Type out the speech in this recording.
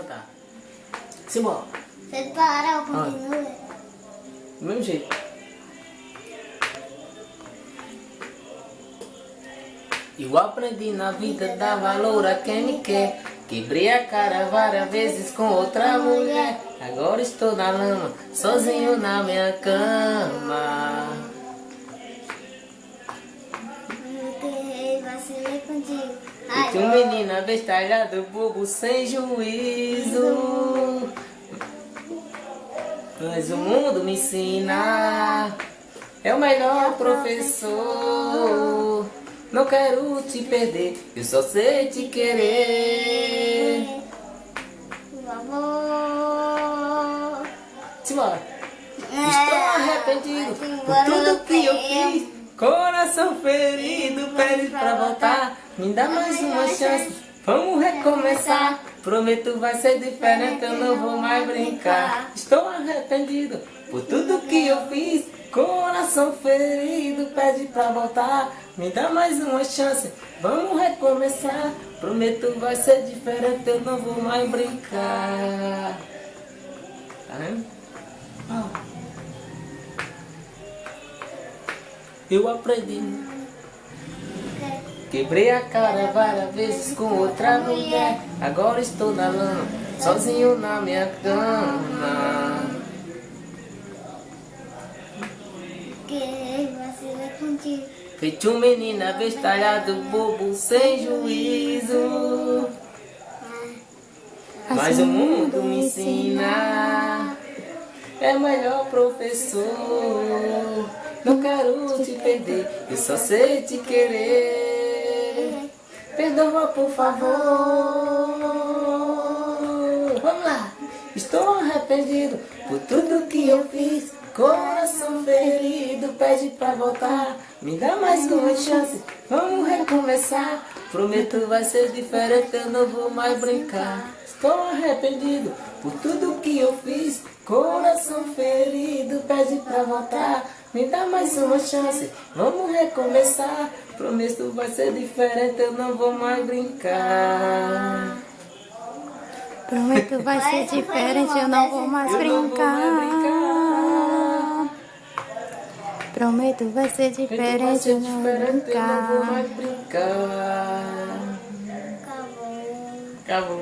cantar. Simbora. Você para, eu continuo. Do mesmo jeito. Eu aprendi na vida dar valor a quem me quer. Quebrei a cara várias vezes com outra mulher. Agora estou na lama, sozinho na minha cama. Eu vacilei contigo. Fui um menino abestalhado, bobo, sem juízo. Mas o mundo me ensina, é o melhor professor. Não quero te perder, eu só sei te querer. Por favor. Simbora. Estou arrependido por tudo que eu fiz. Coração ferido, pede pra voltar. Me dá mais uma chance, vamos recomeçar. Prometo vai ser diferente, eu não vou mais brincar. Estou arrependido por tudo que eu fiz. Coração ferido, pede pra voltar. Me dá mais uma chance, vamos recomeçar. Prometo vai ser diferente, eu não vou mais brincar. Tá vendo? Eu aprendi. Quebrei a cara várias vezes com outra mulher. Agora estou na lama, sozinho na minha cama. Que vacilei contigo. Feito um menino abestalhado, bobo, sem juízo. Mas o mundo me ensina, é o melhor professor. Não quero te perder, eu só sei te querer. Perdoa, por favor. Vamos lá. Estou arrependido por tudo que eu fiz. Coração ferido, pede pra voltar. Me dá mais uma chance, vamos recomeçar. Prometo vai ser diferente, eu não vou mais brincar. Estou arrependido por tudo que eu fiz. Coração ferido, pede pra voltar. Me dá mais uma chance, vamos recomeçar. Prometo vai ser diferente, eu não vou mais brincar. Prometo vai ser diferente, eu não vou mais brincar. Prometo vai ser diferente, eu não vou eu não vou brincar. mais brincar. Acabou. Acabou.